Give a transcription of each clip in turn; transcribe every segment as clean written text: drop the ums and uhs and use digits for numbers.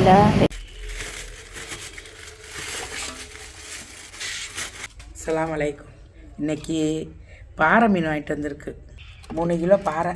ரெடிடா. அஸ்ஸலாமு அலைக்கும். இன்றைக்கி பாறை மீன் வாங்கிட்டு வந்திருக்கு. 3 கிலோ பாறை.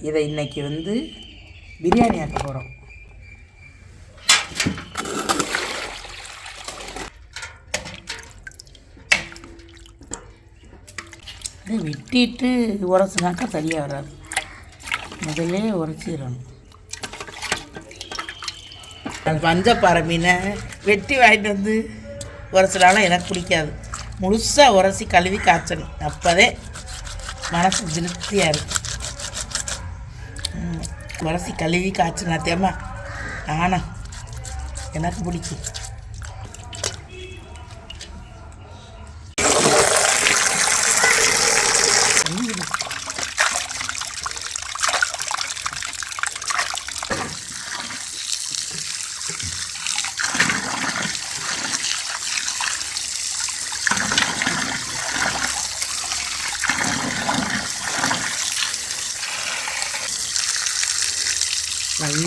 இதை இன்றைக்கி பிரியாணி ஆக்க போகிறோம். அதை வெட்டிட்டு உரசுனாக்கா சரியாக வராது. முதல்ல உரைச்சிடணும். மஞ்சப்பாறை மீனை வெட்டி வாங்கிட்டு உரசினாலும் எனக்கு பிடிக்காது. முழுசாக உரசி கழுவி காய்ச்சணும். அப்போதே மனசு திருப்தியாக இருக்கும். உரசி கழுவி காய்ச்சினா தேமா ஆனால் எனக்கு பிடிக்கும்.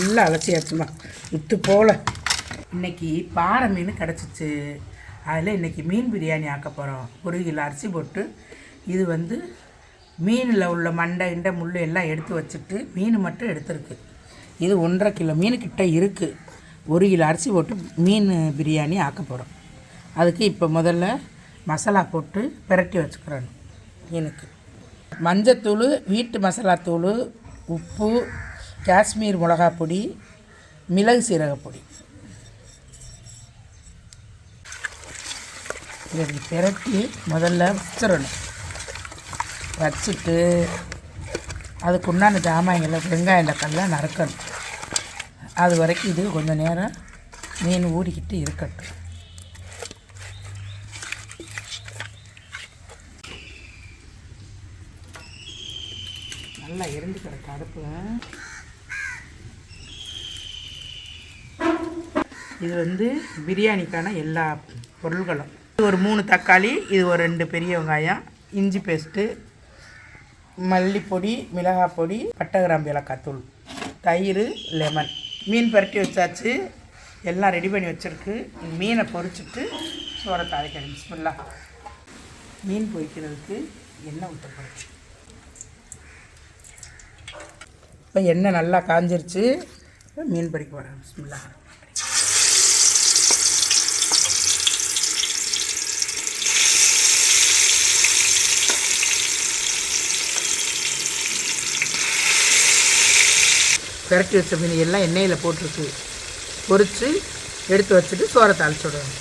நல்லா அலசியாச்சுமா உத்து போல். இன்றைக்கி பாறை மீன் கிடச்சிச்சு. அதில் இன்றைக்கி மீன் பிரியாணி ஆக்க போகிறோம். 1 கிலோ அரிசி போட்டு இது மீனில் உள்ள மண்டை இண்டை முள் எல்லாம் எடுத்து வச்சுட்டு மீன் மட்டும் எடுத்துருக்கு. இது 1.5 கிலோ மீனுக்கிட்ட இருக்குது. 1 கிலோ அரிசி போட்டு மீன் பிரியாணி ஆக்க போகிறோம். அதுக்கு இப்போ முதல்ல மசாலா போட்டு பிரட்டி வச்சுக்கிறோம். மீனுக்கு மஞ்சத்தூள், வீட்டு மசாலாத்தூள், உப்பு, காஷ்மீர் மிளகாய் பொடி, மிளகு சீரகப்பொடி இதை பிரட்டி முதல்ல வச்சிடணும். வச்சுட்டு அதுக்கு உண்டான ஜாமான்களை வெங்காயம் தக்காளிலாம் நறுக்கணும். அது வரைக்கும் இது கொஞ்சம் நேரம் மீன் ஊறிக்கிட்டு இருக்கட்டும். நல்லா எரிந்து கிடக்கு அடுப்பு. இது பிரியாணிக்கான எல்லா பொருள்களும். இது ஒரு 3 தக்காளி, இது ஒரு 2 பெரிய வெங்காயம், இஞ்சி பேஸ்ட்டு, மல்லிப்பொடி, மிளகாய் பொடி, பட்டை கிராம்பு ஏலக்காய் தூள், தயிர், லெமன். மீன் பரட்டி வச்சாச்சு. எல்லாம் ரெடி பண்ணி வச்சுருக்கு. மீனை பொரிச்சிட்டு சோறை தாளிக்கணும். பிஸ்மில்லா. மீன் பொரிக்கிறதுக்கு எண்ணெய் ஊற்றப்படும். இப்போ எண்ணெய் நல்லா காஞ்சிருச்சு. மீன் பொரிக்க போகிறேன். பிஸ்மில்லா. பிரட்டி வச்ச மீன் எல்லாம் எண்ணெயில் போட்டிருக்கு. பொரித்து எடுத்து வச்சுட்டு சோறை தாளிச்சு விடணும்.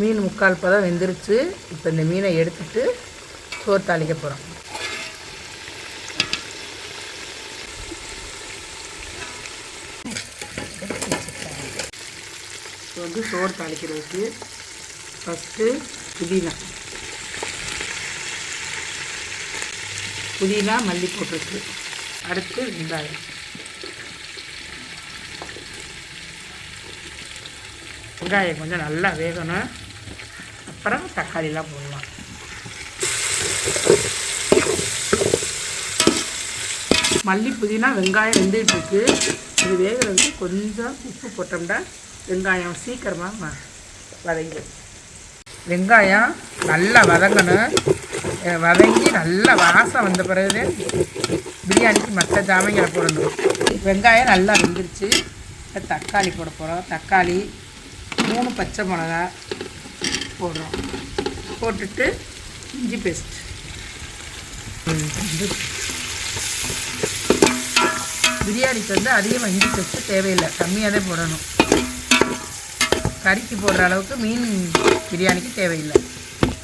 மீன் 3/4 பதம் வெந்துருச்சு. இப்போ இந்த மீனை எடுத்துட்டு சோறு தாளிக்க போகிறோம். இப்போ சோறு தாளிக்கிறதுக்கு ஃபஸ்ட்டு புதினா மல்லி போட்டுருக்கு. அடுத்து வெங்காயம். வெங்காயம் கொஞ்சம் நல்லா வேகணும். அப்புறம் தக்காளிலாம் போடலாம். மல்லி புதினா வெங்காயம் வெந்துட்டுருக்கு. இது வேகிறதுக்கு கொஞ்சம் உப்பு போட்டோம்னா வெங்காயம் சீக்கிரமாக வதங்கிடும். வெங்காயம் நல்லா வதங்கணும். வதங்கி நல்லா வாசம் வந்த பிறகு பிரியாணிக்கு மற்ற ஜாமான்களை போடணும். வெங்காயம் நல்லா வெந்துருச்சு. தக்காளி போட போகிறோம். தக்காளி 3 பச்சை மிளகா போடுறோம். போட்டுட்டு இஞ்சி பேஸ்ட். பிரியாணிக்கு அதிகமாக இஞ்சி பேஸ்ட்டு தேவையில்லை, கம்மியாக தான் போடணும். கறிக்கு போடுற அளவுக்கு மீன் பிரியாணிக்கு தேவையில்லை.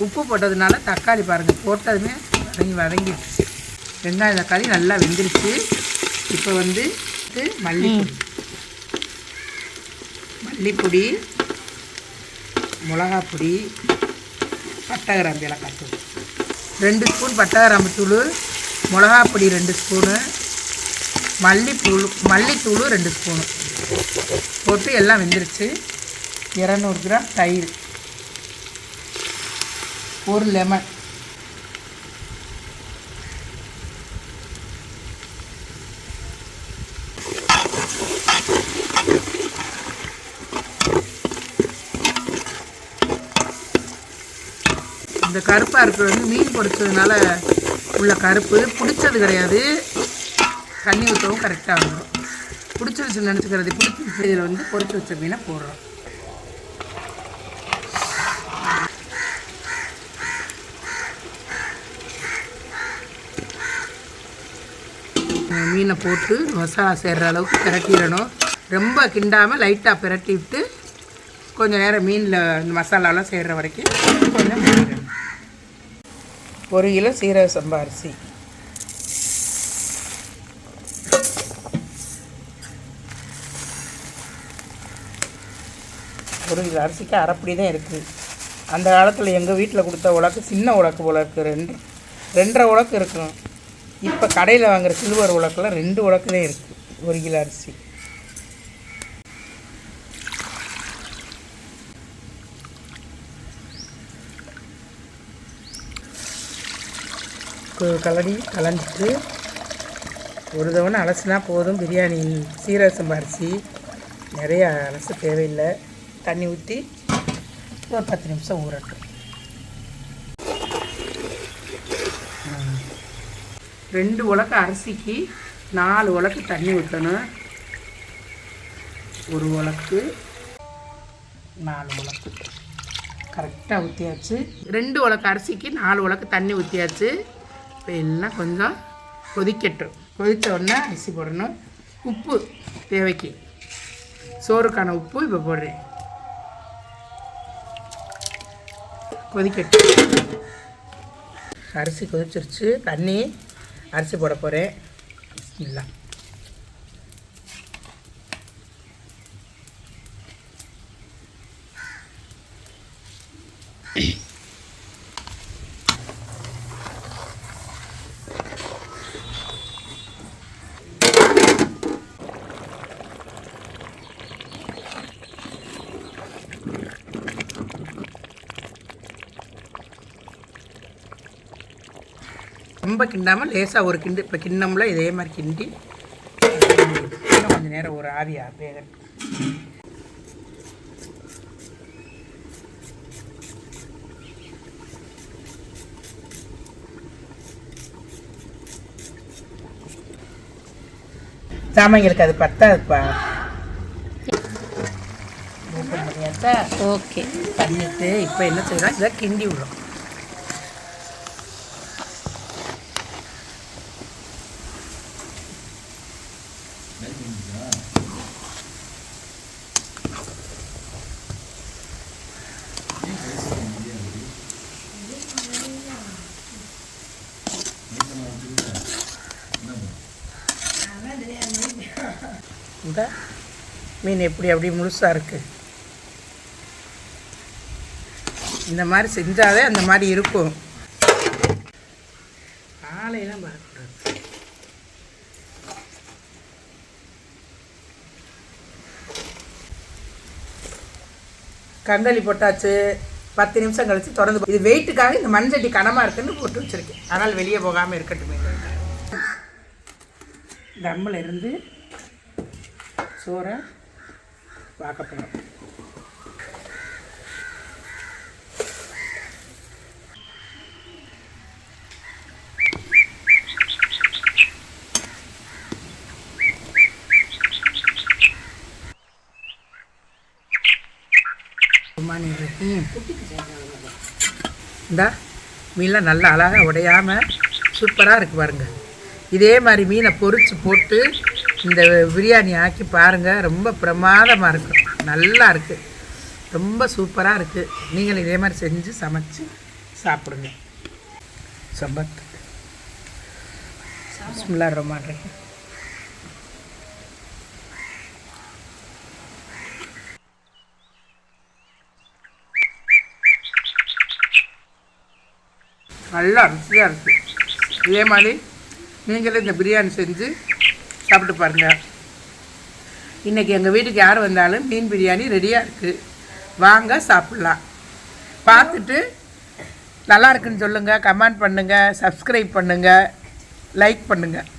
உப்பு போட்டதுனால தக்காளி பாருங்கள் போட்டதுமே வதங்கிடுச்சு. வெங்காயம் தக்காளி நல்லா வெந்துருச்சு. இப்போ மல்லிப்பொடி, மிளகாய் பொடி, பட்டை கிராம்பு ஏலக்காய் தூள் 2 ஸ்பூன், பட்டை கிராம்பு தூள், மிளகாய் பொடி 2 ஸ்பூனு, மல்லித்தூள் 2 ஸ்பூனு போட்டு எல்லாம் வெந்துருச்சு. 200 கிராம் தயிர், 1 லெமன், இந்த கருப்பாக இருக்கிறது வந்து மீன் பொரிச்சதுனால உள்ள கருப்பு பிடிச்சது கிடையாது. தண்ணி ஊற்றவும் கரெக்டாக வந்துடும். பிடிச்சிருச்சுன்னு நினச்சிக்கிறது. பிடிச்சிருச்சு. இதில் வந்து பொரிச்சு வச்ச மீனை போடுறோம். மீனை போட்டு மசாலா சேர்கிற அளவுக்கு பிரட்டிடணும். ரொம்ப கிண்டாமல் லைட்டாக பிரட்டி விட்டு கொஞ்சம் நேரம் மீனில் இந்த மசாலாலாம் சேர்கிற வரைக்கும் கொஞ்சம் மூடிடணும். 1 கிலோ சீரக சம்பா அரிசி, 1 கிலோ அரிசிக்கு அரைப்படி தான் இருக்குது. அந்த காலத்தில் எங்கள் வீட்டில் கொடுத்த உலக்கு சின்ன உலக்கு போல இருக்குது. 2.5 உலக்கு இருக்கும். இப்போ கடையில் வாங்குகிற சில்வர் உலக்கில் 2 உலக்கு தான் இருக்குது 1 கிலோ அரிசி. கலந்துட்டு ஒரு தவணை அலசினா போதும். பிரியாணி சீரக சம்பா அரிசி நிறையா அலச தேவையில்லை. தண்ணி ஊற்றி ஒரு 10 நிமிஷம் ஊறட்டும். 2 உலக்கு அரிசிக்கு 4 உலக்கு தண்ணி ஊற்றணும். 1 உலக்கு 4 உலக்கு கரெக்டாக ஊற்றியாச்சு. 2 உலக்கு அரிசிக்கு 4 உலக்கு தண்ணி ஊற்றியாச்சு. இப்போ எல்லாம் கொஞ்சம் கொதிக்கட்டும். கொதித்த உடனே அரிசி போடணும். உப்பு தேவைக்கு, சோறுக்கான உப்பு இப்போ போடுறேன். கொதிக்கட்டும். அரிசி கொதிச்சிருச்சு. தண்ணி அரிசி போட போகிறேன். இல்லை ரொம்ப கிண்டாமல் லேசாக ஒரு கிண்டு. இப்போ கிண்ணம்ல இதே மாதிரி கிண்டி இன்னும் கொஞ்சம் நேரம் ஒரு ஆவியா வேக. சாமான்களுக்கு அது பத்தாதுப்பா. ஓப்பன் பண்ணியாச்சா? ஓகே பண்ணிட்டு இப்போ என்ன செய்யலாம், இதை கிண்டி விடுறோம். இந்த மீன் எப்படி அப்படி முழுசாக இருக்குது. இந்த மாதிரி செஞ்சாலே அந்த மாதிரி இருக்கும். ஆலையெல்லாம் பார்க்கக்கூடாது. கந்தளி போட்டாச்சு. 10 நிமிஷம் கழித்து திறந்து. இது வெயிட்டுக்காக இந்த மண்சட்டி கனமாக இருக்குன்னு போட்டு வச்சுருக்கேன். அதனால் வெளியே போகாமல் இருக்கட்டுமே. தம்மில் இருந்து சோறை பார்க்கப்படும். இந்த மீன்லாம் நல்லா அழகாக உடையாமல் சூப்பராக இருக்குது பாருங்கள். இதே மாதிரி மீனை பொரித்து போட்டு இந்த பிரியாணி ஆக்கி பாருங்கள். ரொம்ப பிரமாதமாக இருக்கும். நல்லா இருக்குது. ரொம்ப சூப்பராக இருக்குது. நீங்களும் இதே மாதிரி செஞ்சு சமைச்சு சாப்பிடுங்க. சம்பத் பிஸ்மில்லாஹிர் ரஹ்மானிர் ரஹீம். நல்லா ருசியாக இருக்குது. இதே மாதிரி நீங்களும் இந்த பிரியாணி செஞ்சு சாப்பிட்டு பாருங்கள். இன்றைக்கி எங்கள் வீட்டுக்கு யார் வந்தாலும் மீன் பிரியாணி ரெடியாக இருக்குது. வாங்க சாப்பிட்லாம். பார்த்துட்டு நல்லா இருக்குன்னு சொல்லுங்கள், கமெண்ட் பண்ணுங்கள், சப்ஸ்கிரைப் பண்ணுங்கள், லைக் பண்ணுங்கள்.